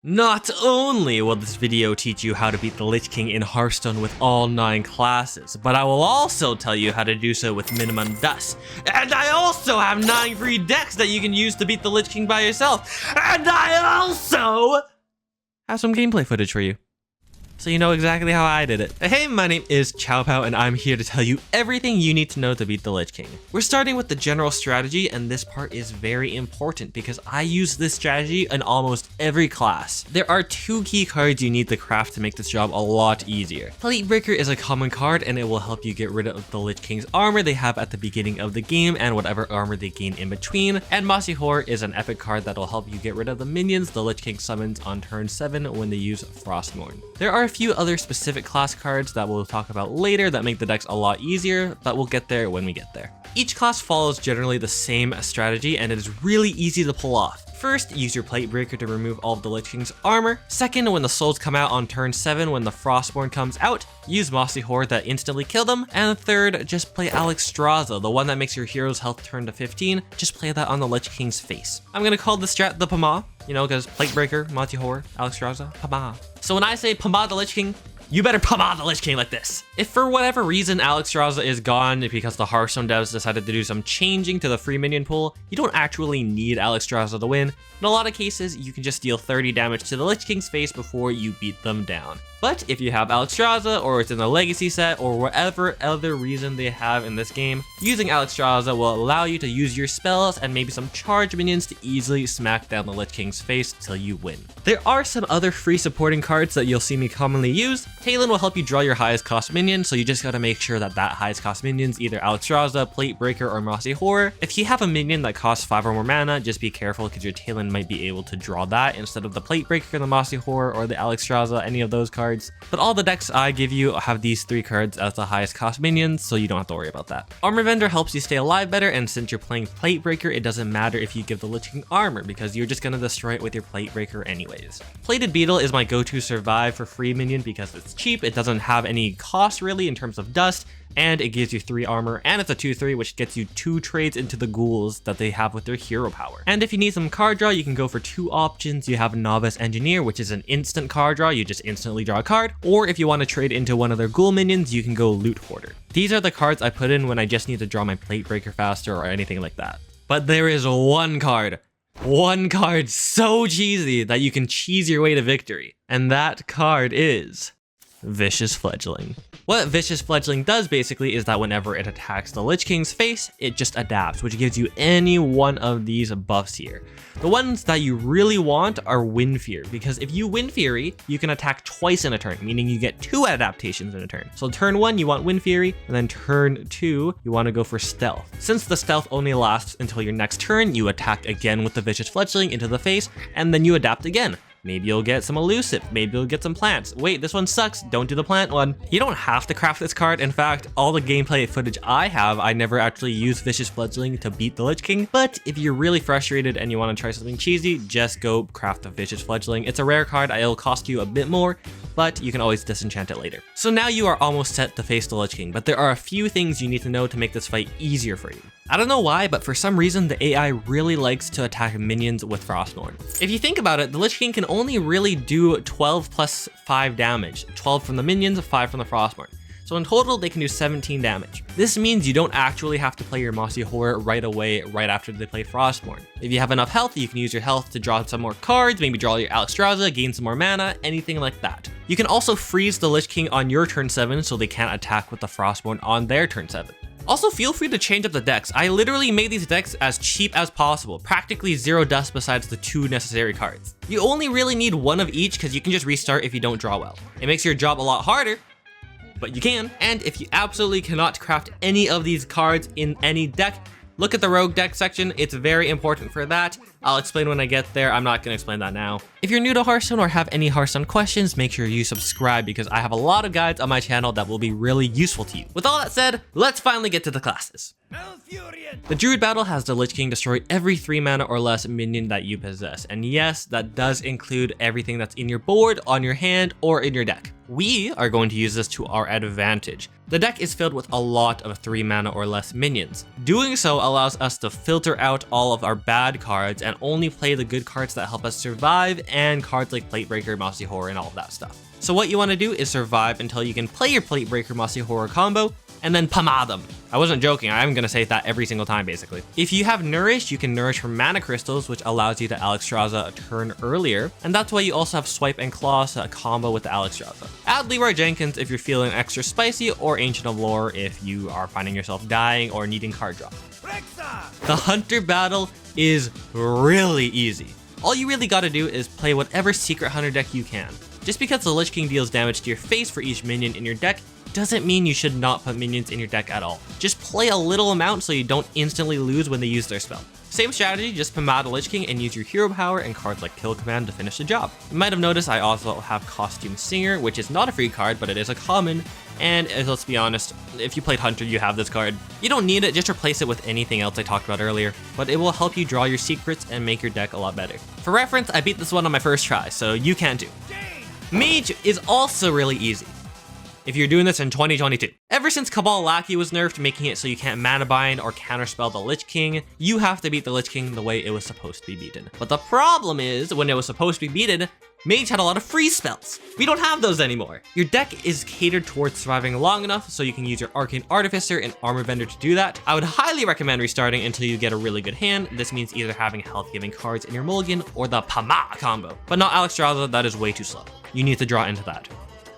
Not only will this video teach you how to beat the Lich King in Hearthstone with all 9 classes, but I will also tell you how to do so with minimum dust. And I also have 9 free decks that you can use to beat the Lich King by yourself. And I also have some gameplay footage for you, so you know exactly how I did it. Hey, my name is Chow Pow, and I'm here to tell you everything you need to know to beat the Lich King. We're starting with the general strategy, and this part is very important because I use this strategy in almost every class. There are 2 key cards you need to craft to make this job a lot easier. Plate Breaker is a common card, and it will help you get rid of the Lich King's armor they have at the beginning of the game and whatever armor they gain in between. And Mossy Horror is an epic card that will help you get rid of the minions the Lich King summons on turn 7 when they use Frostmourne. There are a few other specific class cards that we'll talk about later that make the decks a lot easier, but we'll get there when we get there. Each class follows generally the same strategy, and it is really easy to pull off. First, use your Plate Breaker to remove all of the Lich King's armor. Second, when the souls come out on turn 7 when the Frostmourne comes out, use Mossy Horror that instantly kill them. And third, just play Alexstrasza, the one that makes your hero's health turn to 15. Just play that on the Lich King's face. I'm gonna call this strat the Pama, you know, because Plate Breaker, Mossy Horror, Alexstrasza, Pama. So when I say Pama the Lich King, you better Pama the Lich King like this. If for whatever reason Alexstrasza is gone because the Hearthstone devs decided to do some changing to the free minion pool, you don't actually need Alexstrasza to win. In a lot of cases, you can just deal 30 damage to the Lich King's face before you beat them down. But if you have Alexstrasza, or it's in a legacy set, or whatever other reason they have in this game, using Alexstrasza will allow you to use your spells and maybe some charge minions to easily smack down the Lich King's face till you win. There are some other free supporting cards that you'll see me commonly use. Talon will help you draw your highest cost minion, so you just gotta make sure that highest cost minion's either Alexstrasza, Plate Breaker, or Mossy Horror. If you have a minion that costs 5 or more mana, just be careful because your Talon might be able to draw that instead of the Plate Breaker, the Mossy Horror, or the Alexstrasza, any of those cards. But all the decks I give you have these 3 cards as the highest cost minions, so you don't have to worry about that. Armor Vendor helps you stay alive better, and since you're playing Plate Breaker, it doesn't matter if you give the Lich King armor because you're just gonna destroy it with your Plate Breaker anyways. Plated Beetle is my go-to survive for free minion because it's cheap, it doesn't have any cost really in terms of dust, and it gives you 3 armor, and it's a 2/3, which gets you 2 trades into the ghouls that they have with their hero power. And if you need some card draw, you can go for 2 options. You have Novice Engineer, which is an instant card draw, you just instantly draw a card, or if you want to trade into one of their ghoul minions, you can go Loot Hoarder. These are the cards I put in when I just need to draw my Plate Breaker faster or anything like that. But there is one card so cheesy that you can cheese your way to victory, and that card is Vicious Fledgling. What Vicious Fledgling does basically is that whenever it attacks the Lich King's face, it just adapts, which gives you any one of these buffs here. The ones that you really want are Wind Fury, because if you Wind Fury, you can attack twice in a turn, meaning you get 2 adaptations in a turn. So turn 1, you want Wind Fury, and then turn 2, you want to go for Stealth. Since the Stealth only lasts until your next turn, you attack again with the Vicious Fledgling into the face, and then you adapt again. Maybe you'll get some elusive, maybe you'll get some plants. Wait, this one sucks, don't do the plant one. You don't have to craft this card. In fact, all the gameplay footage I have, I never actually used Vicious Fledgling to beat the Lich King. But if you're really frustrated and you want to try something cheesy, just go craft a Vicious Fledgling. It's a rare card, it'll cost you a bit more, but you can always disenchant it later. So now you are almost set to face the Lich King, but there are a few things you need to know to make this fight easier for you. I don't know why, but for some reason, the AI really likes to attack minions with Frostmourne. If you think about it, the Lich King can only really do 12 plus 5 damage. 12 from the minions, 5 from the Frostmourne. So in total, they can do 17 damage. This means you don't actually have to play your Mossy Horror right away, right after they play Frostmourne. If you have enough health, you can use your health to draw some more cards, maybe draw your Alexstrasza, gain some more mana, anything like that. You can also freeze the Lich King on your turn 7 so they can't attack with the Frostmourne on their turn 7. Also, feel free to change up the decks. I literally made these decks as cheap as possible, practically 0 dust besides the 2 necessary cards. You only really need 1 of each because you can just restart if you don't draw well. It makes your job a lot harder, but you can. And if you absolutely cannot craft any of these cards in any deck, look at the rogue deck section, it's very important for that. I'll explain when I get there, I'm not gonna explain that now. If you're new to Hearthstone or have any Hearthstone questions, make sure you subscribe because I have a lot of guides on my channel that will be really useful to you. With all that said, let's finally get to the classes. The Druid battle has the Lich King destroy every 3 mana or less minion that you possess. And yes, that does include everything that's in your board, on your hand, or in your deck. We are going to use this to our advantage. The deck is filled with a lot of 3 mana or less minions. Doing so allows us to filter out all of our bad cards and only play the good cards that help us survive, and cards like Platebreaker, Mossy Horror, and all of that stuff. So what you want to do is survive until you can play your Platebreaker, Mossy Horror combo, and then pomade them. I wasn't joking, I'm gonna say that every single time basically. If you have Nourish, you can Nourish from Mana Crystals, which allows you to Alexstrasza a turn earlier, and that's why you also have Swipe and Claw to combo with the Alexstrasza. Add Leroy Jenkins if you're feeling extra spicy, or Ancient of Lore if you are finding yourself dying or needing card draw. The Hunter battle is really easy. All you really gotta do is play whatever Secret Hunter deck you can. Just because the Lich King deals damage to your face for each minion in your deck doesn't mean you should not put minions in your deck at all. Just play a little amount so you don't instantly lose when they use their spell. Same strategy, just pomade the Lich King and use your hero power and cards like Kill Command to finish the job. You might have noticed I also have Costume Singer, which is not a free card, but it is a common. And let's be honest, if you played Hunter, you have this card. You don't need it, just replace it with anything else I talked about earlier, but it will help you draw your secrets and make your deck a lot better. For reference, I beat this one on my first try, so you can too. Mage is also really easy if you're doing this in 2022. Ever since Cabal Lackey was nerfed, making it so you can't mana bind or counterspell the Lich King, you have to beat the Lich King the way it was supposed to be beaten. But the problem is, when it was supposed to be beaten, Mage had a lot of free spells. We don't have those anymore. Your deck is catered towards surviving long enough so you can use your Arcane Artificer and Armor Vendor to do that. I would highly recommend restarting until you get a really good hand. This means either having health-giving cards in your mulligan or the Pama combo. But not Alexstrasza, that is way too slow. You need to draw into that.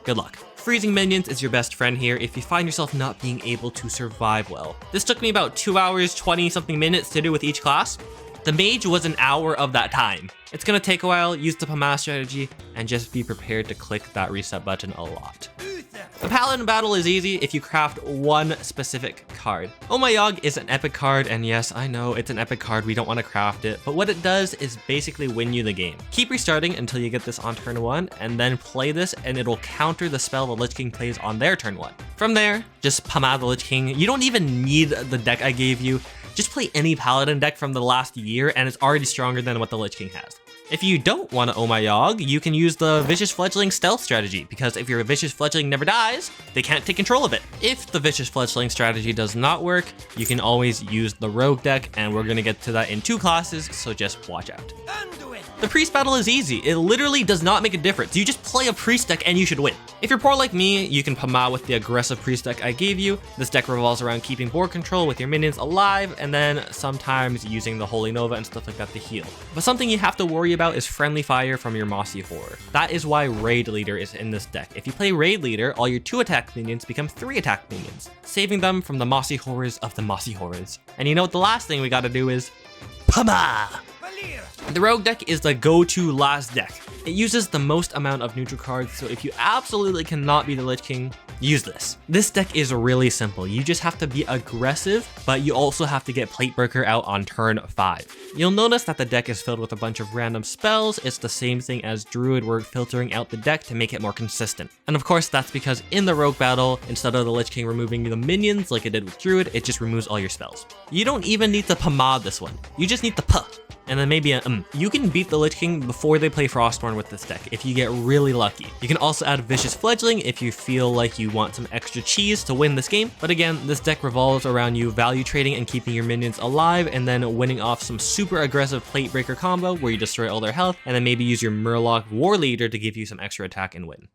Good luck. Freezing minions is your best friend here if you find yourself not being able to survive well. This took me about 2 hours, 20 something minutes to do with each class. The Mage was an hour of that time. It's gonna take a while, use the pomade strategy, and just be prepared to click that reset button a lot. The Paladin battle is easy if you craft one specific card. Oh My Yogg is an epic card, and yes, I know it's an epic card, we don't want to craft it, but what it does is basically win you the game. Keep restarting until you get this on turn 1, and then play this, and it'll counter the spell the Lich King plays on their turn 1. From there, just pomade the Lich King. You don't even need the deck I gave you. Just play any Paladin deck from the last year, and it's already stronger than what the Lich King has. If you don't want to Oh My Yogg, you can use the Vicious Fledgling stealth strategy, because if your Vicious Fledgling never dies, they can't take control of it. If the Vicious Fledgling strategy does not work, you can always use the Rogue deck, and we're going to get to that in 2 classes, so just watch out. The Priest battle is easy. It literally does not make a difference. You just play a Priest deck and you should win. If you're poor like me, you can pomade with the aggressive Priest deck I gave you. This deck revolves around keeping board control with your minions alive, and then sometimes using the Holy Nova and stuff like that to heal. But something you have to worry about is friendly fire from your Mossy Horror. That is why Raid Leader is in this deck. If you play Raid Leader, all your 2 attack minions become 3 attack minions, saving them from the Mossy Horrors of the Mossy Horrors. And you know what the last thing we gotta do is pomade! The Rogue deck is the go-to last deck. It uses the most amount of neutral cards, so if you absolutely cannot be the Lich King, use this. This deck is really simple. You just have to be aggressive, but you also have to get Platebreaker out on turn 5. You'll notice that the deck is filled with a bunch of random spells. It's the same thing as Druid. We're filtering out the deck to make it more consistent. And of course, that's because in the Rogue battle, instead of the Lich King removing the minions like it did with Druid, it just removes all your spells. You don't even need to pomade this one. You just need the puh. And then maybe a You can beat the Lich King before they play Frostborn with this deck if you get really lucky. You can also add Vicious Fledgling if you feel like you want some extra cheese to win this game. But again, this deck revolves around you value trading and keeping your minions alive, and then winning off some super aggressive Platebreaker combo where you destroy all their health, and then maybe use your Murloc War Leader to give you some extra attack and win.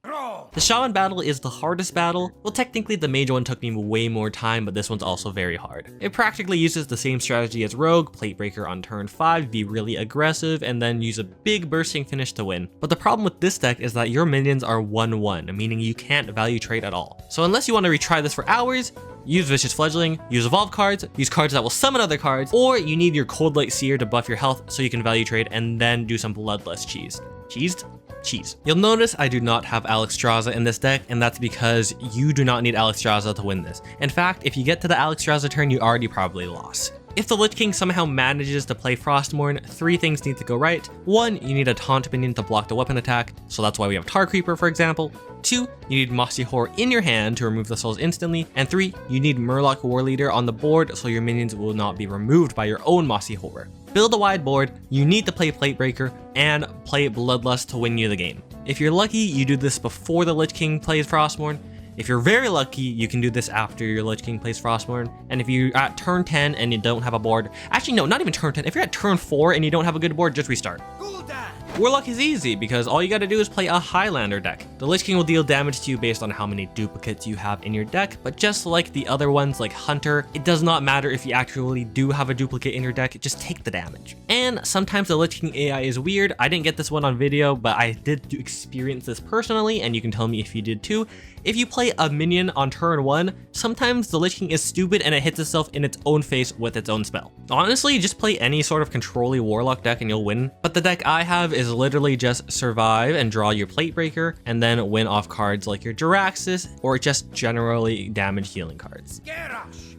The Shaman battle is the hardest battle. Well, technically the Mage one took me way more time, but this one's also very hard. It practically uses the same strategy as Rogue, Platebreaker on turn 5, be really aggressive, and then use a big bursting finish to win. But the problem with this deck is that your minions are 1/1, meaning you can't value trade at all. So unless you want to retry this for hours, use Vicious Fledgling, use Evolve cards, use cards that will summon other cards, or you need your Cold Light Seer to buff your health so you can value trade and then do some Bloodlust cheese. Cheesed? Cheese. You'll notice I do not have Alexstrasza in this deck, and that's because you do not need Alexstrasza to win this. In fact, if you get to the Alexstrasza turn, you already probably lost. If the Lich King somehow manages to play Frostmourne, 3 things need to go right. 1, you need a taunt minion to block the weapon attack, so that's why we have Tar Creeper, for example. 2, you need Mossy Horror in your hand to remove the souls instantly. And 3, you need Murloc War Leader on the board so your minions will not be removed by your own Mossy Horror. Build a wide board, you need to play Platebreaker, and play Bloodlust to win you the game. If you're lucky, you do this before the Lich King plays Frostmourne. If you're very lucky, you can do this after your Lich King plays Frostmourne. And if you're at turn 10 and you don't have a board, actually no, not even turn 10. If you're at turn 4 and you don't have a good board, just restart. Warlock is easy because all you gotta do is play a Highlander deck. The Lich King will deal damage to you based on how many duplicates you have in your deck, but just like the other ones like Hunter, it does not matter if you actually do have a duplicate in your deck, just take the damage. And sometimes the Lich King AI is weird. I didn't get this one on video, but I did experience this personally, and you can tell me if you did too. If you play a minion on turn 1, sometimes the Lich King is stupid and it hits itself in its own face with its own spell. Honestly, just play any sort of control-y Warlock deck and you'll win. But the deck I have is literally just survive and draw your Plate Breaker and then win off cards like your Jiraxis or just generally damage healing cards.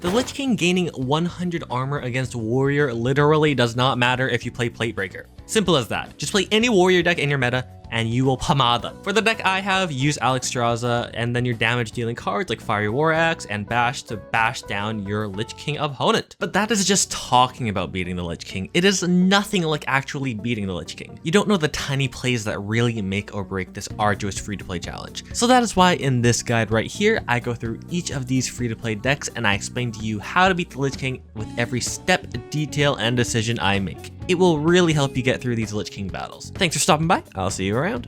The Lich King gaining 100 armor against Warrior literally does not matter if you play Plate Breaker. Simple as that. Just play any Warrior deck in your meta and you will pomade them. For the deck I have, use Alexstrasza and then your damage dealing cards like Fiery War Axe and Bash to bash down your Lich King opponent. But that is just talking about beating the Lich King. It is nothing like actually beating the Lich King. You don't know the tiny plays that really make or break this arduous free-to-play challenge. So that is why in this guide right here, I go through each of these free-to-play decks and I explain to you how to beat the Lich King with every step, detail, and decision I make. It will really help you get through these Lich King battles. Thanks for stopping by. I'll see you around.